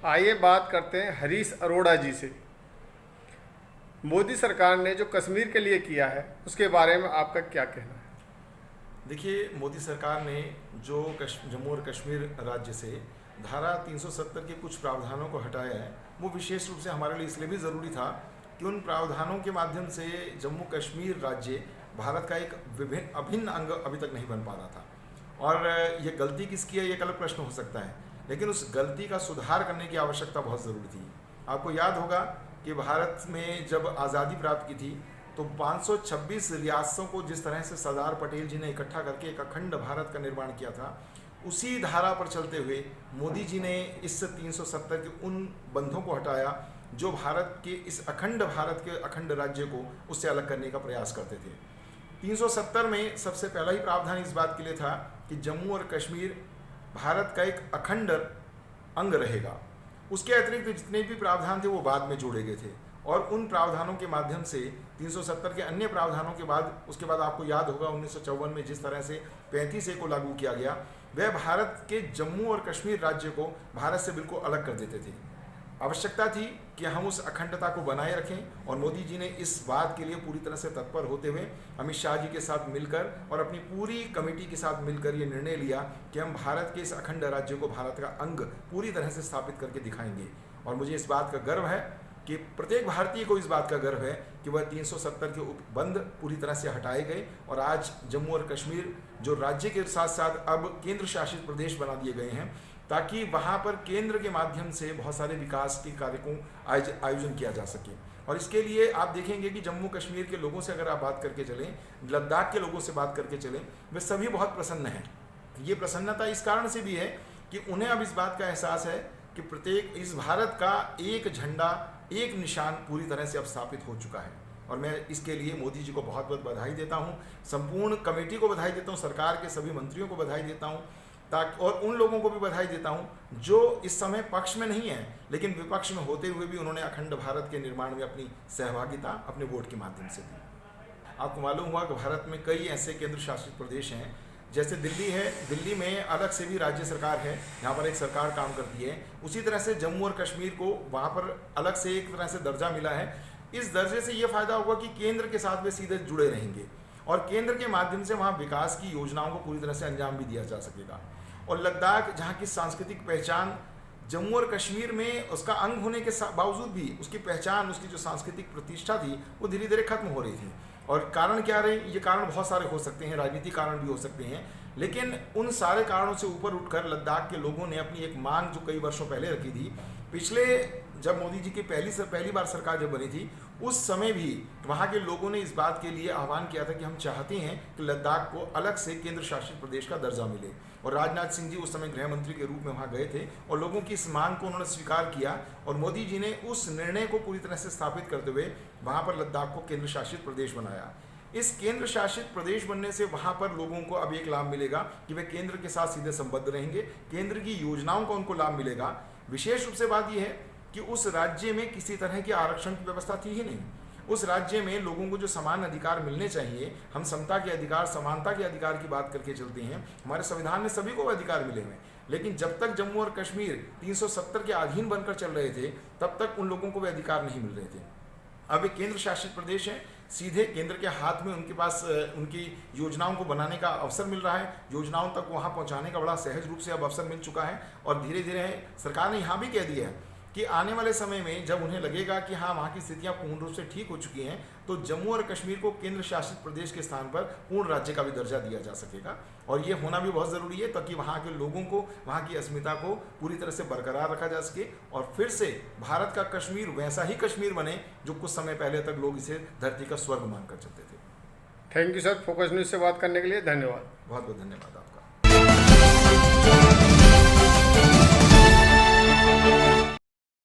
आइए बात करते हैं हरीश अरोड़ा जी से। मोदी सरकार ने जो कश्मीर के लिए किया है उसके बारे में आपका क्या कहना है? देखिए, मोदी सरकार ने जो जम्मू और कश्मीर राज्य से धारा 370 के कुछ प्रावधानों को हटाया है, वो विशेष रूप से हमारे लिए इसलिए भी ज़रूरी था कि उन प्रावधानों के माध्यम से जम्मू कश्मीर राज्य भारत का एक अभिन्न अंग अभी तक नहीं बन पा रहा था। और ये गलती किसकी है, ये एक अलग प्रश्न हो सकता है, लेकिन उस गलती का सुधार करने की आवश्यकता बहुत ज़रूरी थी। आपको याद होगा कि भारत में जब आज़ादी प्राप्त की थी तो 526 रियासतों को जिस तरह से सरदार पटेल जी ने इकट्ठा करके एक अखंड भारत का निर्माण किया था, उसी धारा पर चलते हुए मोदी जी ने इस 370 के उन बंधों को हटाया जो भारत के इस अखंड भारत के अखंड राज्य को उससे अलग करने का प्रयास करते थे। 370 में सबसे पहला ही प्रावधान इस बात के लिए था कि जम्मू और कश्मीर भारत का एक अखंड अंग रहेगा। उसके अतिरिक्त जितने भी प्रावधान थे वो बाद में जोड़े गए थे, और उन प्रावधानों के माध्यम से 370 के अन्य प्रावधानों के बाद उसके बाद आपको याद होगा 1954 में जिस तरह से 35A को लागू किया गया, वह भारत के जम्मू और कश्मीर राज्य को भारत से बिल्कुल अलग कर देते थे। आवश्यकता थी कि हम उस अखंडता को बनाए रखें, और मोदी जी ने इस बात के लिए पूरी तरह से तत्पर होते हुए अमित शाह जी के साथ मिलकर और अपनी पूरी कमेटी के साथ मिलकर ये निर्णय लिया कि हम भारत के इस अखंड राज्य को भारत का अंग पूरी तरह से स्थापित करके दिखाएंगे। और मुझे इस बात का गर्व है कि प्रत्येक भारतीय को इस बात का गर्व है कि वह 370 के उपबंध पूरी तरह से हटाए गए, और आज जम्मू और कश्मीर जो राज्य के साथ साथ अब केंद्र शासित प्रदेश बना दिए गए हैं, ताकि वहाँ पर केंद्र के माध्यम से बहुत सारे विकास के कार्य को आयोजन किया जा सके। और इसके लिए आप देखेंगे कि जम्मू कश्मीर के लोगों से अगर आप बात करके चलें, लद्दाख के लोगों से बात करके चलें, वे सभी बहुत प्रसन्न हैं। ये प्रसन्नता इस कारण से भी है कि उन्हें अब इस बात का एहसास है कि प्रत्येक इस भारत का एक झंडा, एक निशान पूरी तरह से अब स्थापित हो चुका है। और मैं इसके लिए मोदी जी को बहुत बहुत बधाई देता हूँ, संपूर्ण कमेटी को बधाई देता हूँ, सरकार के सभी मंत्रियों को बधाई देता हूँ, ताकि और उन लोगों को भी बधाई देता हूं जो इस समय पक्ष में नहीं है लेकिन विपक्ष में होते हुए भी उन्होंने अखंड भारत के निर्माण में अपनी सहभागिता अपने वोट के माध्यम से दी। आपको मालूम हुआ कि भारत में कई ऐसे केंद्र शासित प्रदेश हैं, जैसे दिल्ली है, दिल्ली में अलग से भी राज्य सरकार है, यहाँ पर एक सरकार काम करती है। उसी तरह से जम्मू और कश्मीर को वहाँ पर अलग से एक तरह से दर्जा मिला है। इस दर्जे से ये फायदा होगा कि केंद्र के साथ वे सीधे जुड़े रहेंगे, और केंद्र के माध्यम से वहाँ विकास की योजनाओं को पूरी तरह से अंजाम भी दिया जा सकेगा। और लद्दाख, जहाँ की सांस्कृतिक पहचान जम्मू और कश्मीर में उसका अंग होने के बावजूद भी उसकी पहचान, उसकी जो सांस्कृतिक प्रतिष्ठा थी वो धीरे धीरे खत्म हो रही थी। और कारण क्या रहे, ये कारण बहुत सारे हो सकते हैं, राजनीतिक कारण भी हो सकते हैं, लेकिन उन सारे कारणों से ऊपर उठकर लद्दाख के लोगों ने अपनी एक मांग जो कई वर्षों पहले रखी थी, पिछले जब मोदी जी की पहली बार सरकार जब बनी थी उस समय भी वहाँ के लोगों ने इस बात के लिए आह्वान किया था कि हम चाहते हैं कि लद्दाख को अलग से केंद्र शासित प्रदेश का दर्जा मिले। और राजनाथ सिंह जी उस समय गृह मंत्री के रूप में वहाँ गए थे, और लोगों की इस मांग को उन्होंने स्वीकार किया, और मोदी जी ने उस निर्णय को पूरी तरह से स्थापित करते हुए वहाँ पर लद्दाख को केंद्र शासित प्रदेश बनाया। इस केंद्र शासित प्रदेश बनने से वहाँ पर लोगों को अब एक लाभ मिलेगा कि वे केंद्र के साथ सीधे संबद्ध रहेंगे, केंद्र की योजनाओं का उनको लाभ मिलेगा। विशेष रूप से बात यह है कि उस राज्य में किसी तरह की आरक्षण की व्यवस्था थी ही नहीं। उस राज्य में लोगों को जो समान अधिकार मिलने चाहिए, हम समता के अधिकार, समानता के अधिकार की बात करके चलते हैं, हमारे संविधान में सभी को अधिकार मिले हुए हैं, लेकिन जब तक जम्मू और कश्मीर 370 के अधीन बनकर चल रहे थे तब तक उन लोगों को वे अधिकार नहीं मिल रहे थे। अब एक केंद्र शासित प्रदेश है, सीधे केंद्र के हाथ में उनके पास उनकी योजनाओं को बनाने का अवसर मिल रहा है, योजनाओं तक वहाँ पहुँचाने का बड़ा सहज रूप से अब अवसर मिल चुका है। और धीरे धीरे सरकार ने यहाँ भी कह दिया है कि आने वाले समय में जब उन्हें लगेगा कि हाँ वहाँ की स्थितियाँ पूर्ण रूप से ठीक हो चुकी हैं, तो जम्मू और कश्मीर को केंद्र शासित प्रदेश के स्थान पर पूर्ण राज्य का भी दर्जा दिया जा सकेगा। और ये होना भी बहुत ज़रूरी है ताकि वहाँ के लोगों को, वहाँ की अस्मिता को पूरी तरह से बरकरार रखा जा सके, और फिर से भारत का कश्मीर वैसा ही कश्मीर बने जो कुछ समय पहले तक लोग इसे धरती का स्वर्ग मानकर चलते थे। Thank you sir, focus news से बात करने के लिए धन्यवाद। बहुत बहुत धन्यवाद आपका।